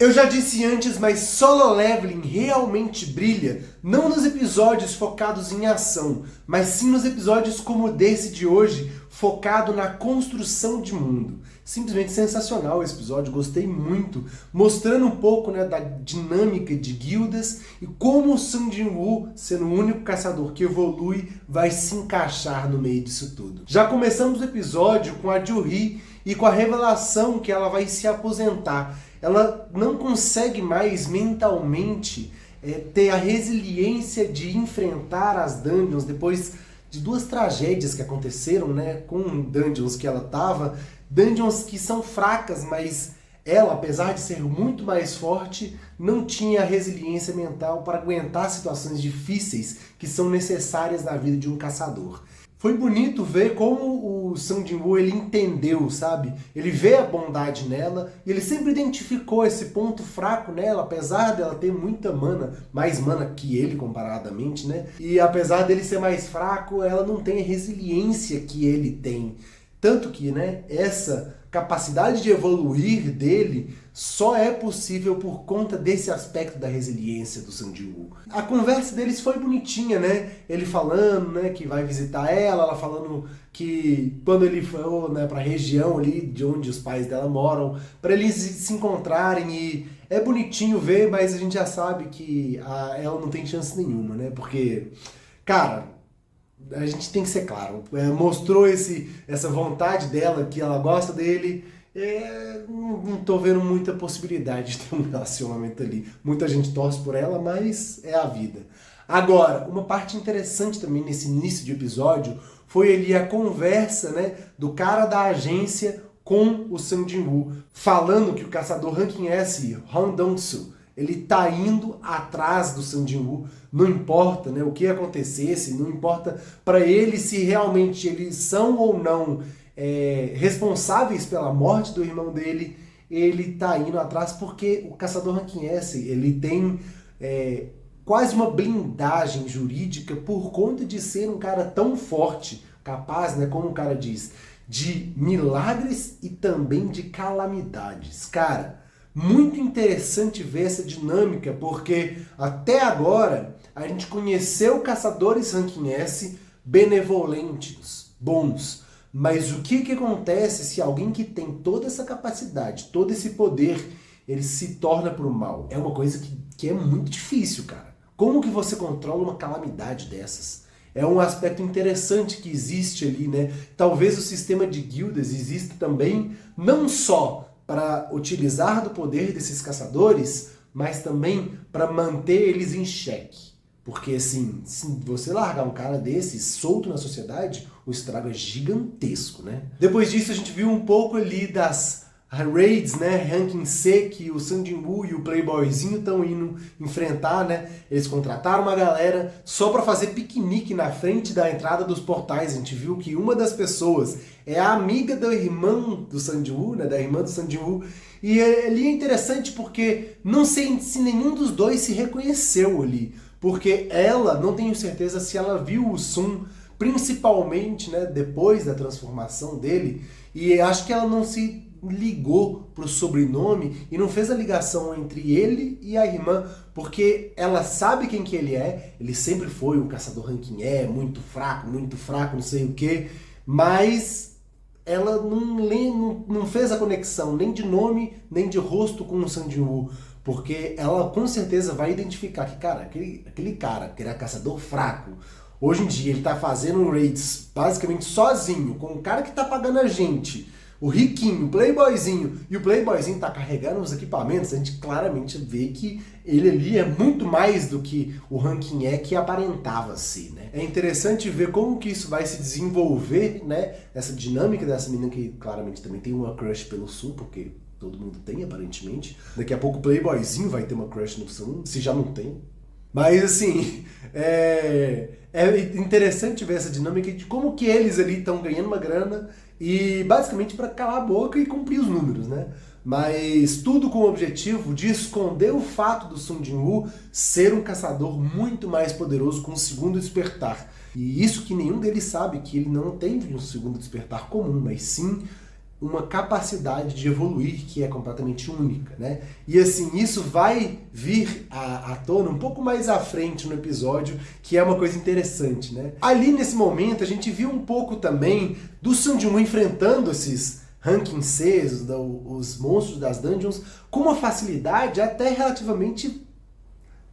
Eu já disse antes, mas Solo Leveling realmente brilha, não nos episódios focados em ação, mas sim nos episódios como desse de hoje, focado na construção de mundo. Simplesmente sensacional esse episódio, gostei muito, mostrando um pouco, da dinâmica de guildas e como o Sung Jin-woo, sendo o único caçador que evolui, vai se encaixar no meio disso tudo. Já começamos o episódio com a Ju-hee e com a revelação que ela vai se aposentar. Ela não consegue mais mentalmente ter a resiliência de enfrentar as dungeons depois de duas tragédias que aconteceram, com dungeons que ela estava, dungeons que são fracas, mas ela, apesar de ser muito mais forte, não tinha a resiliência mental para aguentar situações difíceis que são necessárias na vida de um caçador. Foi bonito ver como o Sung Jin-woo ele entendeu, sabe? Ele vê a bondade nela e ele sempre identificou esse ponto fraco nela, apesar dela ter muita mana, mais mana que ele comparadamente, E apesar dele ser mais fraco, ela não tem a resiliência que ele tem. Tanto que, essa capacidade de evoluir dele só é possível por conta desse aspecto da resiliência do Sung Jin-woo. A conversa deles foi bonitinha, Ele falando, que vai visitar ela falando que quando ele for, pra região ali de onde os pais dela moram, para eles se encontrarem, e é bonitinho ver, mas a gente já sabe que ela não tem chance nenhuma, Porque, cara, a gente tem que ser claro, mostrou essa vontade dela, que ela gosta dele, não tô vendo muita possibilidade de ter um relacionamento ali. Muita gente torce por ela, mas é a vida. Agora, uma parte interessante também nesse início de episódio foi ali a conversa, do cara da agência com o Sung Jin-woo, falando que o caçador Ranking S, Han Dong-soo, ele tá indo atrás do Sung Jin-woo, não importa o que acontecesse, não importa para ele se realmente eles são ou não responsáveis pela morte do irmão dele, ele tá indo atrás porque o caçador Ranking S, ele tem quase uma blindagem jurídica por conta de ser um cara tão forte, capaz, como o cara diz, de milagres e também de calamidades. Cara, muito interessante ver essa dinâmica, porque até agora a gente conheceu caçadores Ranking S benevolentes, bons. Mas o que acontece se alguém que tem toda essa capacidade, todo esse poder, ele se torna pro mal? É uma coisa que é muito difícil, cara. Como que você controla uma calamidade dessas? É um aspecto interessante que existe ali, Talvez o sistema de guildas exista também, não só para utilizar do poder desses caçadores, mas também para manter eles em xeque. Porque assim, se você largar um cara desse solto na sociedade, o estrago é gigantesco, Depois disso a gente viu um pouco ali das raids, Ranking C, que o Sung Jin-woo e o Playboyzinho estão indo enfrentar, Eles contrataram uma galera só para fazer piquenique na frente da entrada dos portais. A gente viu que uma das pessoas é a amiga do irmão do Sung Jin-woo, da irmã do Sung Jin-woo. E ali é interessante porque não sei se nenhum dos dois se reconheceu ali. Porque ela, não tenho certeza se ela viu o Sun, principalmente depois da transformação dele, e acho que ela não se ligou pro sobrenome e não fez a ligação entre ele e a irmã, porque ela sabe quem que ele sempre foi um caçador ranking E, muito fraco, não sei o que, mas ela não fez a conexão nem de nome, nem de rosto com o Sung Jin-woo. Porque ela com certeza vai identificar que, cara, aquele cara que era caçador fraco, hoje em dia ele tá fazendo raids basicamente sozinho, com o cara que tá pagando a gente, o riquinho, o playboyzinho, e o playboyzinho tá carregando os equipamentos, a gente claramente vê que ele ali é muito mais do que o ranking E que aparentava ser, É interessante ver como que isso vai se desenvolver, essa dinâmica dessa menina que claramente também tem uma crush pelo Sul, porque todo mundo tem, aparentemente. Daqui a pouco o Playboyzinho vai ter uma crush no Sun, se já não tem. Mas, assim, é interessante ver essa dinâmica de como que eles ali estão ganhando uma grana e, basicamente, para calar a boca e cumprir os números, Mas tudo com o objetivo de esconder o fato do Sung Jin-woo ser um caçador muito mais poderoso com o segundo despertar. E isso que nenhum deles sabe, que ele não tem um segundo despertar comum, mas sim uma capacidade de evoluir que é completamente única, né? E assim, isso vai vir à tona um pouco mais à frente no episódio, que é uma coisa interessante, né? Ali nesse momento a gente viu um pouco também do Sung Jin-woo enfrentando esses Ranking Cs, os monstros das dungeons, com uma facilidade até relativamente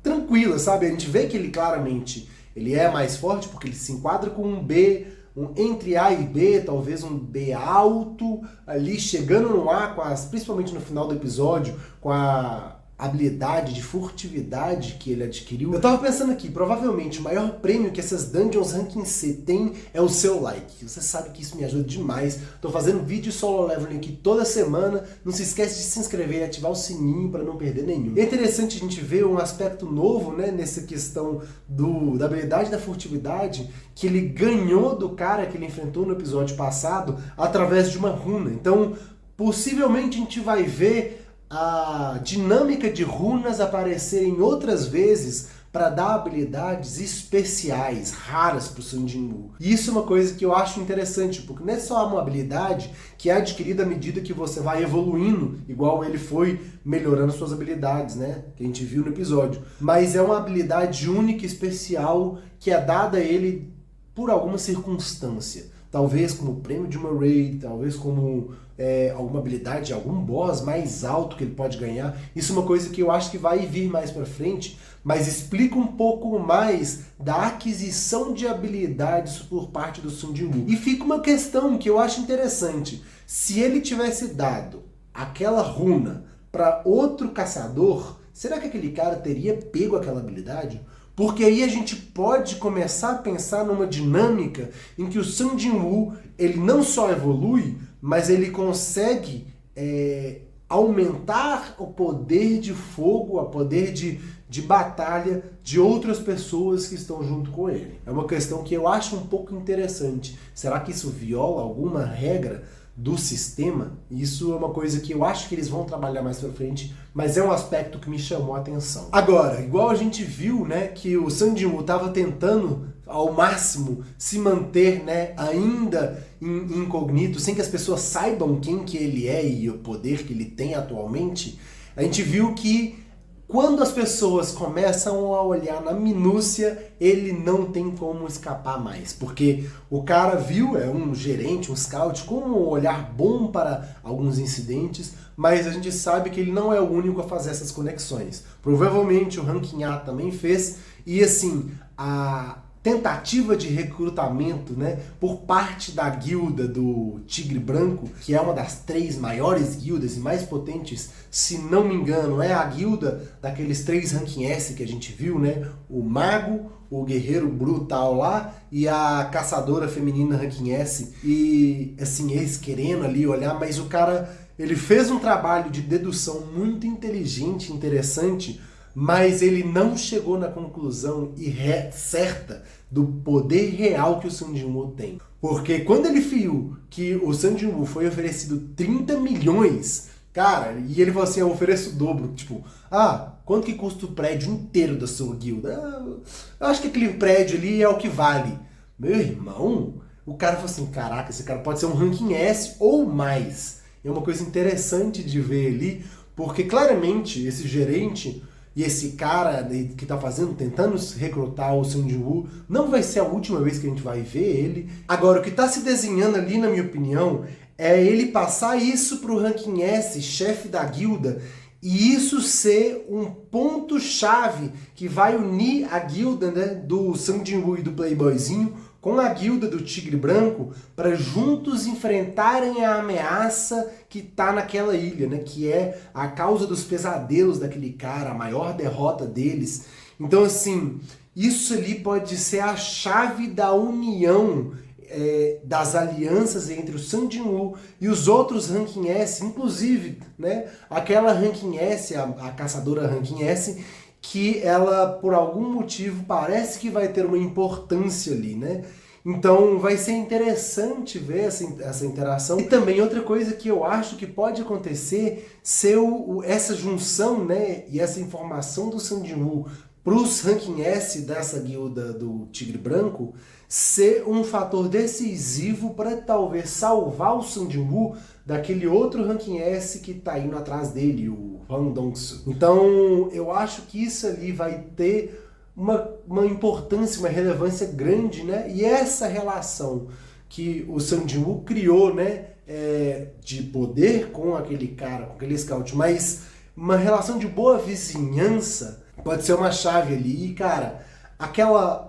tranquila, sabe? A gente vê que ele claramente ele é mais forte porque ele se enquadra com um B, um entre A e B, talvez um B alto, ali chegando no A, principalmente no final do episódio, com a habilidade de furtividade que ele adquiriu. Eu tava pensando aqui, provavelmente o maior prêmio que essas Dungeons Ranking C tem é o seu like. Você sabe que isso me ajuda demais. Tô fazendo vídeo solo leveling aqui toda semana. Não se esquece de se inscrever e ativar o sininho para não perder nenhum. É interessante a gente ver um aspecto novo, né, nessa questão da habilidade da furtividade, que ele ganhou do cara que ele enfrentou no episódio passado através de uma runa. Então, possivelmente a gente vai ver a dinâmica de runas aparecerem outras vezes para dar habilidades especiais, raras para o Sung Jin-woo. E isso é uma coisa que eu acho interessante, porque não é só uma habilidade que é adquirida à medida que você vai evoluindo, igual ele foi melhorando suas habilidades, né? Que a gente viu no episódio. Mas é uma habilidade única e especial que é dada a ele por alguma circunstância. Talvez como prêmio de uma raid, talvez como alguma habilidade, algum boss mais alto que ele pode ganhar. Isso é uma coisa que eu acho que vai vir mais pra frente, mas explica um pouco mais da aquisição de habilidades por parte do Sung Jin-woo. E fica uma questão que eu acho interessante. Se ele tivesse dado aquela runa para outro caçador, será que aquele cara teria pego aquela habilidade? Porque aí a gente pode começar a pensar numa dinâmica em que o Sung Jin-woo, ele não só evolui, mas ele consegue aumentar o poder de fogo, o poder de batalha de outras pessoas que estão junto com ele. É uma questão que eu acho um pouco interessante. Será que isso viola alguma regra do sistema? Isso é uma coisa que eu acho que eles vão trabalhar mais pra frente, mas é um aspecto que me chamou a atenção. Agora, igual a gente viu, né, que o Sung Jin-woo estava tentando ao máximo se manter, né, ainda incógnito, sem que as pessoas saibam quem que ele é e o poder que ele tem atualmente, a gente viu que quando as pessoas começam a olhar na minúcia, ele não tem como escapar mais. Porque o cara viu, é um gerente, um scout, com um olhar bom para alguns incidentes, mas a gente sabe que ele não é o único a fazer essas conexões. Provavelmente o Ranking A também fez, e assim, a tentativa de recrutamento, né, por parte da guilda do Tigre Branco, que é uma das 3 maiores guildas e mais potentes, se não me engano, é a guilda daqueles 3 Ranking S que a gente viu, né, o Mago, o Guerreiro Brutal lá e a Caçadora Feminina Ranking S. E assim, eles querendo ali olhar, mas o cara, ele fez um trabalho de dedução muito inteligente, interessante, mas ele não chegou na conclusão certa do poder real que o Sung Jin-woo tem. Porque quando ele viu que o Sung Jin-woo foi oferecido 30 milhões, cara, e ele falou assim, eu ofereço o dobro, tipo, quanto que custa o prédio inteiro da sua guilda? Eu acho que aquele prédio ali é o que vale. Meu irmão, o cara falou assim, caraca, esse cara pode ser um ranking S ou mais. É uma coisa interessante de ver ali, porque claramente esse gerente e esse cara que tá tentando recrutar o Sung Jin-woo, não vai ser a última vez que a gente vai ver ele. Agora, o que tá se desenhando ali, na minha opinião, é ele passar isso pro Ranking S, chefe da guilda, e isso ser um ponto-chave que vai unir a guilda, né, do Sung Jin-woo e do Playboyzinho com a guilda do Tigre Branco para juntos enfrentarem a ameaça que tá naquela ilha, né? Que é a causa dos pesadelos daquele cara, a maior derrota deles. Então, assim, isso ali pode ser a chave da união das alianças entre o Sung Jin-woo e os outros Ranking S, inclusive, né? Aquela Ranking S, a Caçadora Ranking S, que ela, por algum motivo, parece que vai ter uma importância ali, né? Então vai ser interessante ver essa interação. E também outra coisa que eu acho que pode acontecer, ser essa junção, né, e essa informação do Sung Jin-woo para os ranking S dessa guilda do Tigre Branco ser um fator decisivo para talvez salvar o Sung Jin-woo daquele outro ranking S que tá indo atrás dele, o Hwang Dong-soo. Então eu acho que isso ali vai ter uma importância, uma relevância grande, né? E essa relação que o Sung Jin-woo criou, né, de poder com aquele cara, com aquele scout, mas uma relação de boa vizinhança pode ser uma chave ali. E, cara,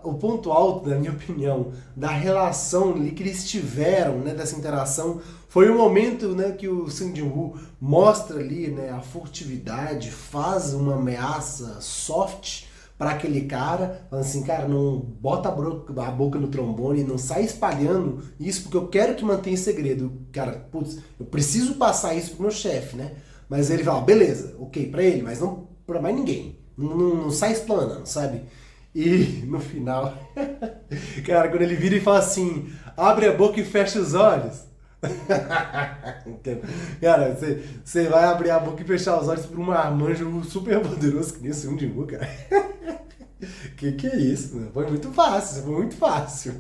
o ponto alto, na minha opinião, da relação ali que eles tiveram, né, dessa interação, foi o momento, né, que o Sung Jin-woo mostra ali, né, a furtividade, faz uma ameaça soft para aquele cara, falando assim, cara, não bota a boca no trombone, não sai espalhando isso, porque eu quero que mantenha segredo. Cara, putz, eu preciso passar isso pro meu chefe, né? Mas ele fala, beleza, ok, pra ele, mas não pra mais ninguém. Não sai explanando, sabe? E no final, cara, quando ele vira e fala assim, abre a boca e fecha os olhos. Cara, você vai abrir a boca e fechar os olhos por um marmanjo super poderoso que nem o Sung Jin-woo, cara. Que é isso, né? Foi muito fácil.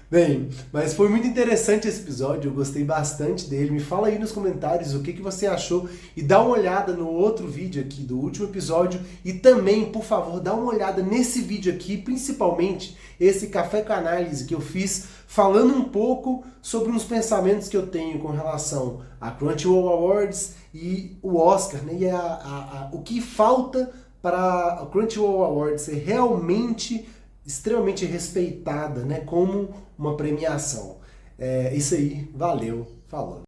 Bem, mas foi muito interessante esse episódio, eu gostei bastante dele. Me fala aí nos comentários o que você achou e dá uma olhada no outro vídeo aqui do último episódio e também, por favor, dá uma olhada nesse vídeo aqui, principalmente esse café com análise que eu fiz, falando um pouco sobre uns pensamentos que eu tenho com relação a Crunchyroll Awards e o Oscar, né? E o que falta para a Crunchyroll Awards ser realmente extremamente respeitada, né, como uma premiação. Isso aí, valeu, falou.